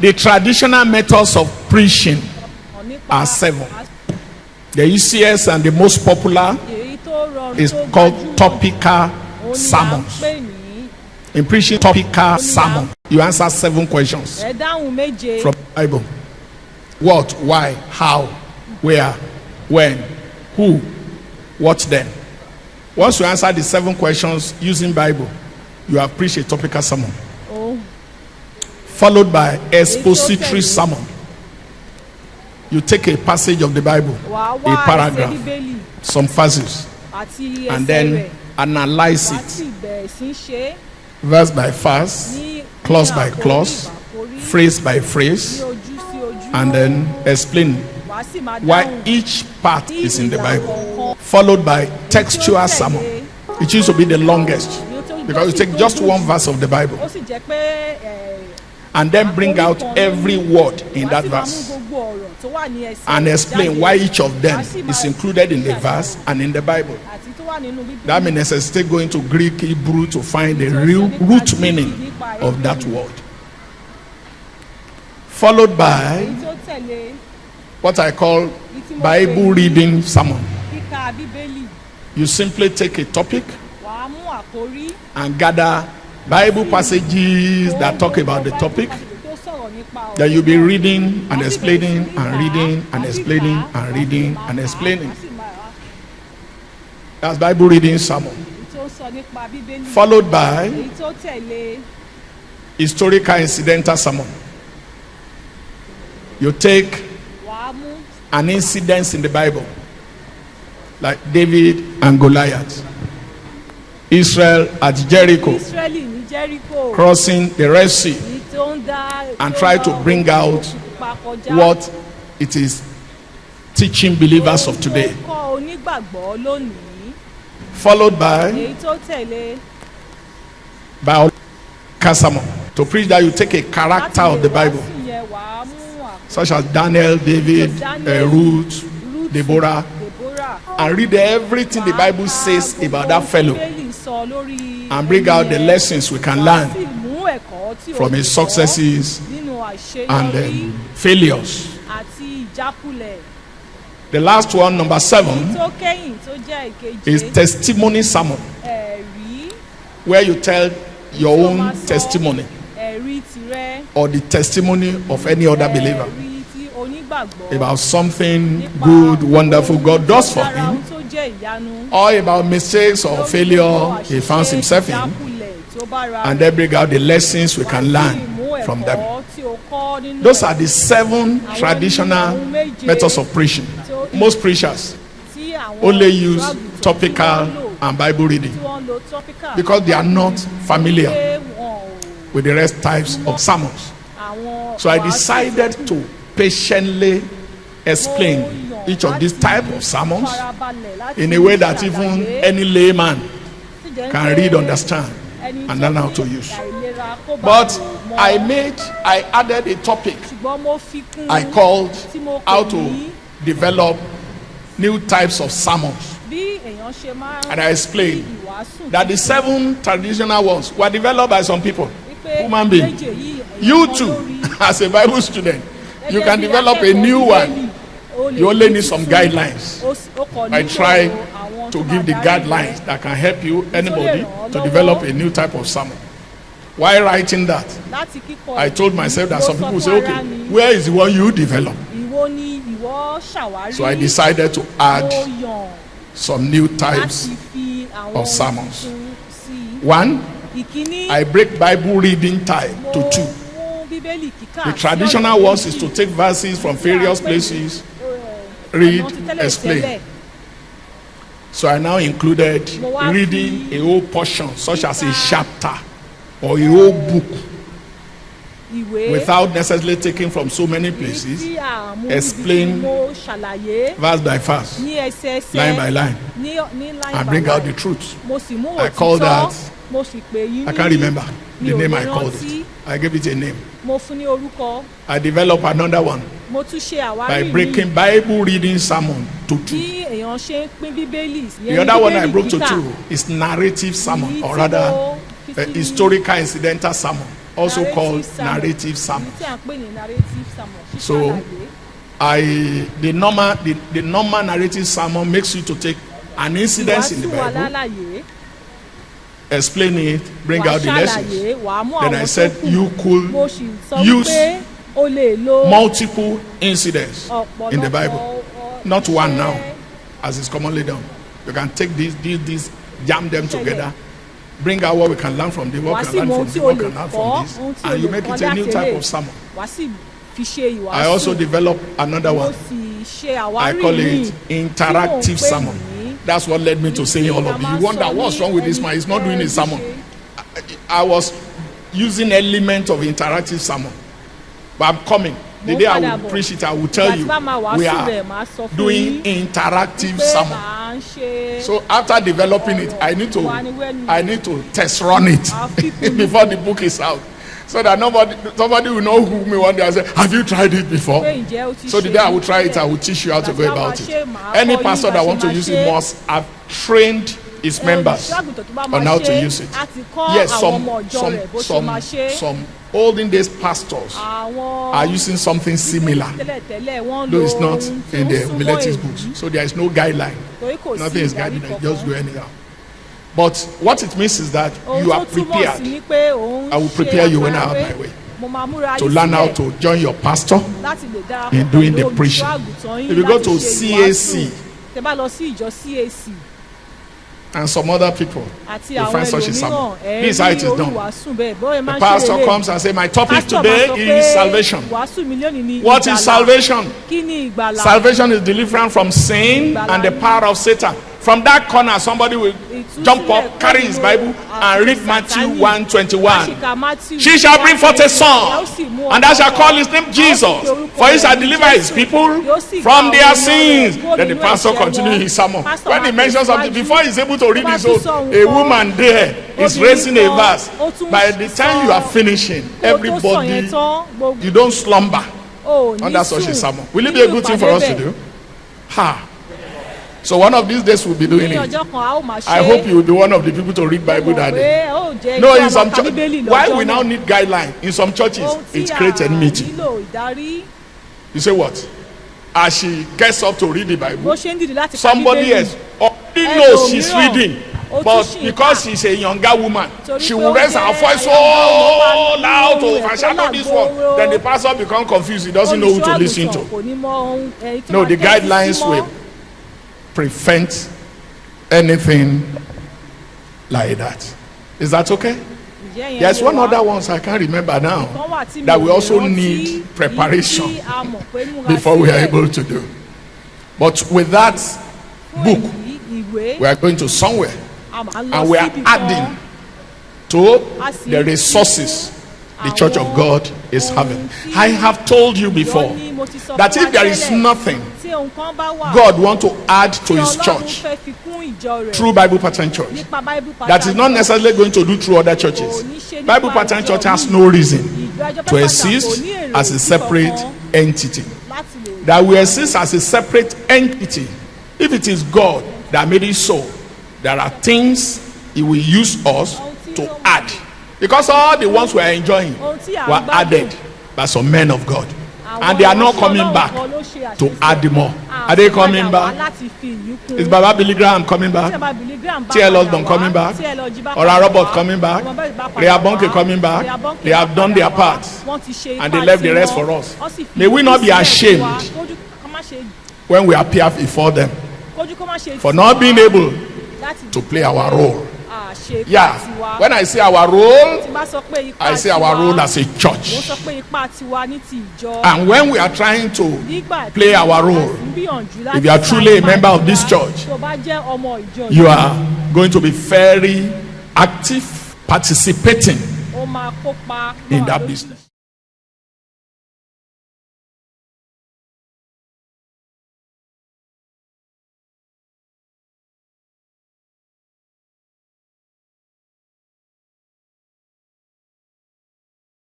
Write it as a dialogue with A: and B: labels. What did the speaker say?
A: The traditional methods of preaching are 7. The easiest and the most popular is called topical sermons. In preaching topical sermon, you answer 7 questions from the Bible. What, why, how, where, when, who, what then. Once you answer the 7 questions using Bible, you have preached a topical sermon. Followed by expository sermon. You take a passage of the Bible, a paragraph, some verses, and then analyze it verse by verse, clause by clause, phrase by phrase, and then explain why each part is in the Bible. Followed by textual sermon. It used to be the longest because you take just one verse of the Bible and then bring out every word in that verse and explain why each of them is included in the verse and in the Bible. That may necessitate going to Greek, Hebrew to find the real root meaning of that word. Followed by what I call Bible reading sermon. You simply take a topic and gather Bible passages that talk about the topic. Then you'll be reading and explaining and reading and explaining and reading and explaining. That's Bible reading sermon. Followed by historical incidental sermon. You take an incident in the Bible, like David and Goliath, Israel at Jericho, crossing the Red Sea, and try to bring out what it is teaching believers of today. Followed by sermon. To preach that, you take a character of the Bible, such as Daniel, David, Ruth, Deborah, and read everything the Bible says about that fellow and bring out the lessons we can learn from his successes and failures. The last one, number 7, is testimony sermon, where you tell your own testimony or the testimony of any other believer about something good, wonderful God does for him, or about mistakes or failure he finds himself in, and then bring out the lessons we can learn from them. Those are the 7 traditional methods of preaching. Most preachers only use topical and Bible reading because they are not familiar with the rest types of sermons. So I decided to patiently explain each of these types of sermons in a way that even any layman can read, understand, and learn how to use. But I added a topic I called how to develop new types of sermons. And I explained that the 7 traditional ones were developed by some people, human beings. You too, as a Bible student, you can develop a new one. You only need some guidelines. I try to give the guidelines that can help you, anybody, to develop a new type of sermon. While writing that, I told myself that some people will say, okay, where is the one you develop? So I decided to add some new types of sermons. 1, I break Bible reading time to 2. The traditional ones is to take verses from various places, read, explain. So I now included reading a whole portion, such as a chapter or a whole book, without necessarily taking from so many places. Explain verse by verse, line by line, and bring out the truth. I call that, I can't remember the name I called it. I gave it a name. I developed another one by breaking Bible reading sermon to 2. The other one I broke to 2 is narrative sermon, or rather historical incidental sermon, also called narrative sermon. So the normal narrative sermon makes you to take an incident in the Bible, explain it, bring out the lessons. Then I said you could use multiple incidents in the Bible, not one now, as is commonly done. You can take these, jam them together, bring out what we can learn from this, what we can learn from this, what we can learn from this, and you make it a new type of sermon. I also developed another one. I call it interactive sermon. That's what led me to saying all of you. You wonder what's wrong with this man? He's not doing a sermon. I was using element of interactive sermon. But I'm coming. The day I will preach it, I will tell you we are doing interactive sermon. So after developing it, I need to test run it before the book is out, so that somebody will know who me one day and say, have you tried it before? So the day I will try it, I will teach you how to go about it. Any pastor that wants to use it must have trained his members on how to use it. Yes, some olden days pastors are using something similar, though it's not in the Homiletics books. So there is no guideline. Nothing is guided, just go anyhow. But what it means is that you are prepared. I will prepare you when I have my way, to learn how to join your pastor in doing the preaching. If you go to CAC and some other people, you find such a sermon. This is how it is done. The pastor comes and says, my topic today is salvation. What is salvation? Salvation is deliverance from sin and the power of Satan. From that corner, somebody will jump up, carry his Bible, and read Matthew 1:21. She shall bring forth a son, and thou shalt call his name Jesus, for he shall deliver his people from their sins. Then the pastor continues his sermon. When he mentions something, before he's able to read his own, a woman there is raising a verse. By the time you are finishing, everybody, you don't slumber under such a sermon. Will it be a good thing for us to do? Ha! So one of these days we'll be doing it. I hope you will be one of the people to read Bible that day. No, in some churches, why we now need guidelines? In some churches, it creates a meeting. You say what? As she gets up to read the Bible, somebody else already knows she's reading, but because she's a younger woman, she will raise her voice so loud to overshadow this one. Then the pastor becomes confused. He doesn't know who to listen to. No, the guidelines will prevent anything like that. Is that okay? There's one other one I can't remember now that we also need preparation before we are able to do. But with that book, we are going to somewhere and we are adding to the resources the Church of God is having. I have told you before that if there is nothing God wants to add to his church through Bible Pattern Church, that is not necessarily going to do through other churches. Bible Pattern Church has no reason to exist as a separate entity. That we exist as a separate entity. If it is God that made it so, there are things he will use us to add. Because all the ones we are enjoying were added by some men of God. And they are not coming back to add more. Are they coming back? Is Baba Billy Graham coming back? T.L. Osborne coming back? Or Robert coming back? Rehabonke coming back? They have done their part. And they left the rest for us. May we not be ashamed when we appear before them for not being able to play our role. Yeah, when I say our role, I say our role as a church. And when we are trying to play our role, if you are truly a member of this church, you are going to be very active, participating in that business.